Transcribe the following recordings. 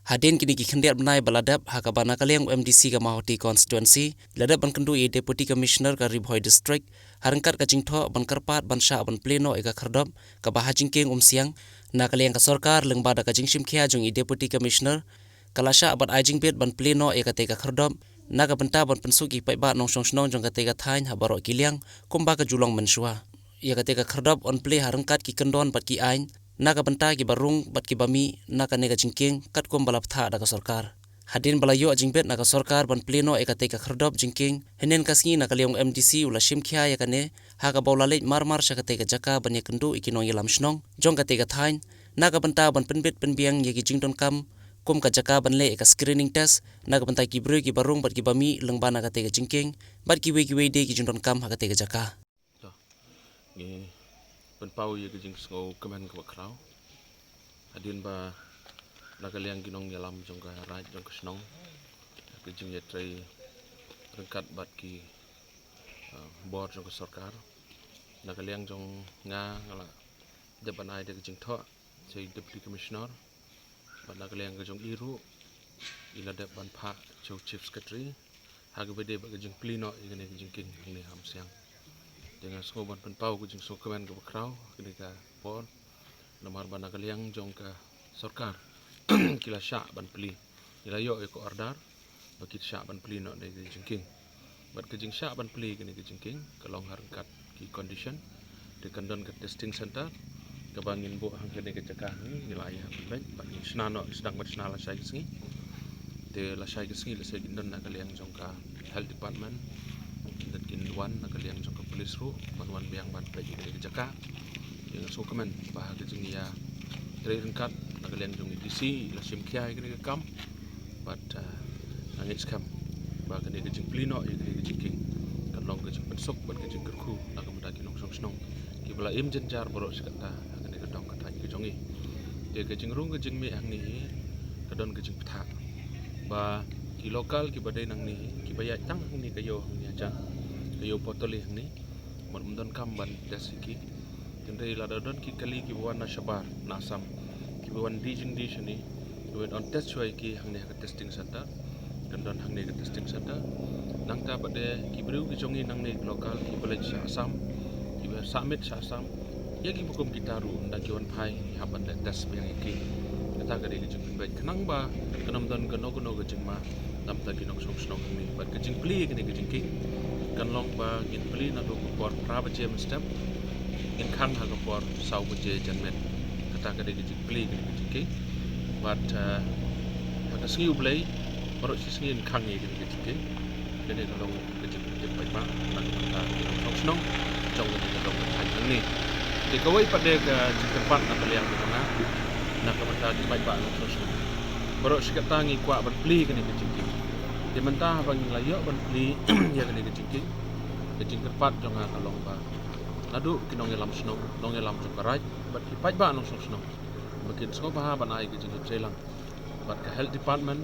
Hadin kini ki khendiat benai baladap hakabana kaliang MDC ka Mahoti constituency ladap ban kendu i deputy commissioner ka Ribhoi district harangkat ka jingtho ban karpat ban sha ban pleno eka khardop ka bahajingking siang na kaliang ka sarkar lengbada ka jingshim khia jong i deputy commissioner kalasha ban ajing bet ban pleno eka te ka khardop na ka benta ban pensuki pai ba nong song snong jong ka te ka thain habaro kiliang kumba ka julong mensua ia ka te ka khardop on play harangkat ki kendon bat ki ain naga benta ki barung bat ki bami naga nega jingking kat kom balap tha daga sarkar hadin balayo jingbet naga sarkar ban pleno ekate ka khardop jingking henen kasngi naga leong MDC ula shimkhia yakane haga bawlale marmar shakate ka jaka ban yakendu ikinong yelam shnong jong kate ka thain naga benta ban penbet penbiang yegi jington kam kum ka jaka ban le ka screening test naga benta ki bru ki barung bat ki bami lengbana kate ka jingking bat ki we de ki jington kam hakate ka jaka Penpau ye gejing sngau kemen ke bakrau adin ba nagaliang ginong yalam jong ka raj jong kesnong gejing ye trai rengkat bat ki board jong ka sarkar nagaliang jong nga ngala jaban ai de gejing tho sei deputy commissioner bat nagaliang gejong iru ila de ban pha chow chief secretary hagabede ba gejing pleno igene gejing king ne ham siang dengan skoban penpau gujing sokemen ke bakrau kenika pon nomor ban nagaliang jong ka sarkar kila sha ban pli ila yo ko ordar bakit sha ban pli no de jingking bat ke jing sha ban pli kini ke jingking kalong harkat ki condition de kandon ke testing center ke bangin bo hang kene ke cakah ni wilayah baik bat snano sedang bat snala sai singi de la sai singi le sai gindan nagaliang jong ka health department dan kinduan nagaliang jong ka police ru banwan biang ban baik ke jaka yang so kemen bah ke jing ya dari rengkat nagaliang jong DC la simkia ke kam bat nangis kam ba ke jing plino ke jing king kan long ke jing pensok bat ke jing kerku nak mendaki nong song snong ki bala im jenjar borok sekata ke dong kata ke jongi de ke jing rung ke jing mi hang ni kadon ke jing ptha ba ki lokal ki badai nang ni ki baya tang ni kayo ni aja kayo potoli hang ni mon don kam ban desiki tendai la don ki kali ki wana shabar nasam ki wan dijing di sini went on test choi ki hang ni ka testing center dan don hang ni ka testing center nang ta bade ki bru ki jongi nang ni lokal ki boleh sha asam ki ber summit sha asam ya ki bukum kita ru nda ki wan phai haban da test yang iki kata gari ki jing baik kenang ba kenam don gono ke jing ma nam ta ki nok song snong ni bat ke jing pli ki jing ki kan long ba gin pli na do por prava jem step in khang ha ko por sau bu je janmen kata gari ki jing pli ki jing ki bat ka sngi ublei por si sngi in khang ni ki jing ki jadi long ke jing baik ma nak ta ki nok song snong trong ni long thai ni di kawai pada ke jing tempat nak liang di tengah nak kata di baik ba nok song snong borok sikap tangi kuat berpli kini kecingking. Di mentah bagi layak berpli ya kini kecingking. Kecing kerpat jangan kalong ba. Nadu kinong elam snong, nong elam cukarai, bat kipai ba nong snong. Bakin so bah ban ai kecing trelang. Bat ke health department,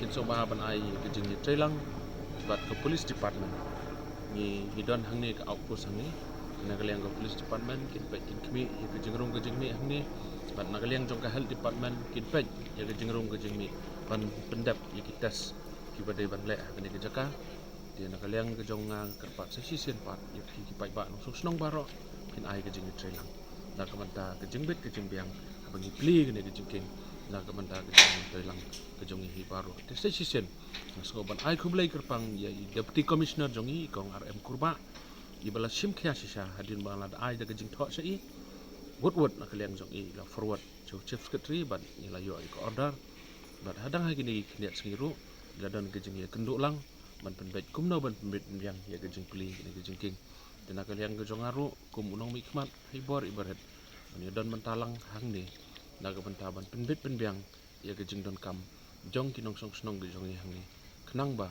kin so bah ban ai kecing trelang. Bat ke police department. Ni hidon hang ni ke outpost hang ni. Nagaliang ke police department kin pek kin kemi kecing rung kecing mi hang ni. Bat nagaliang jong ke health department kin pek ya ke jengrung ke jengmi ban pendap ya kita tes ki badai ban lek kene ke jaka dia nagaliang ke jong kerpat sesi sen pat ya ki pai ba no snong baro kin ai ke jeng trelang na ka manta ke jengbet ke jengbiang bangi pli kene ke jengking na ka manta ke jeng trelang ke jong hi baro te sesi sen na so ban ai khublai kerpang ya deputy commissioner jongi kong RM kurba ibala sim khia sisa hadin bang la ai da ke jeng tho sei wood nak kalian jong i la forward chief secretary ban ila yo ko order bat hadang ha gini kniat sengiru la dan gejing ya kenduk lang ban penbet kumno ban penbet yang ya gejing pli gini gejing king dan kalian gejong aru kum unong mikmat hibor ibarat ni dan mentalang hang ni naga bentaban penbet penbiang ya gejing don kam jong kinong song snong gejong hang ni kenang ba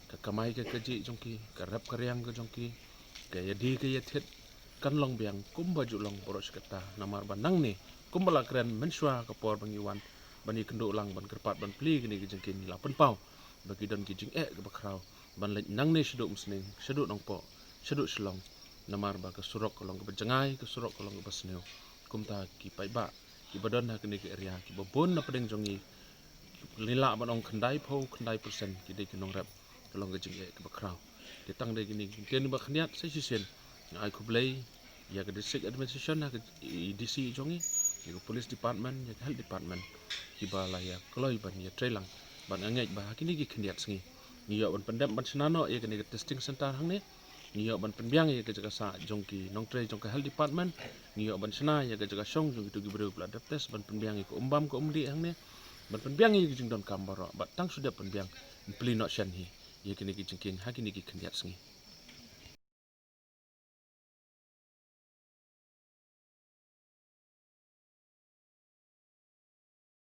ka kamai ke keji jong ki karap karyang ke jong ki ka ya di ke ya thet kan long biang kum baju long poros kata namar bandang ni kum bala keren mensua ke por bangiwan bani kenduk lang ban kerpat ban pli gini gejeng kini la penpau bagi dan gejing ke bakrau ban lek nang ni seduk musning seduk nong po seduk selong namar ba ke surok kolong ke bejengai ke surok kolong ke besneu kum ta ki pai ba ki badon ha kini ke area ki babon na pedeng jongi lila ban ong khandai persen ki de kinong rap kalong ke jing ke bakrau de tang de gini ten ba khniat sai si sen ai ku blai ya ke district administration ha ke DC jongi ya ke police department ya ke health department ki ba la ya kloi ban ya trailang ban angej ba kini ki khniat singi ni yo ban pendam ban senano ya ke ni testing center hang ne ni yo ban penbiang ya ke jaga sa jong ki nong tre jong ke health department ni yo ban sena ya ke jaga song jong tu ki bro blood test ban penbiang ko umbam ko umdi hang ne ban penbiang ya ke jing don kambaro bat tang sudah penbiang plino shan hi ya ke ni ki jingking ha ki ni ki khniat singi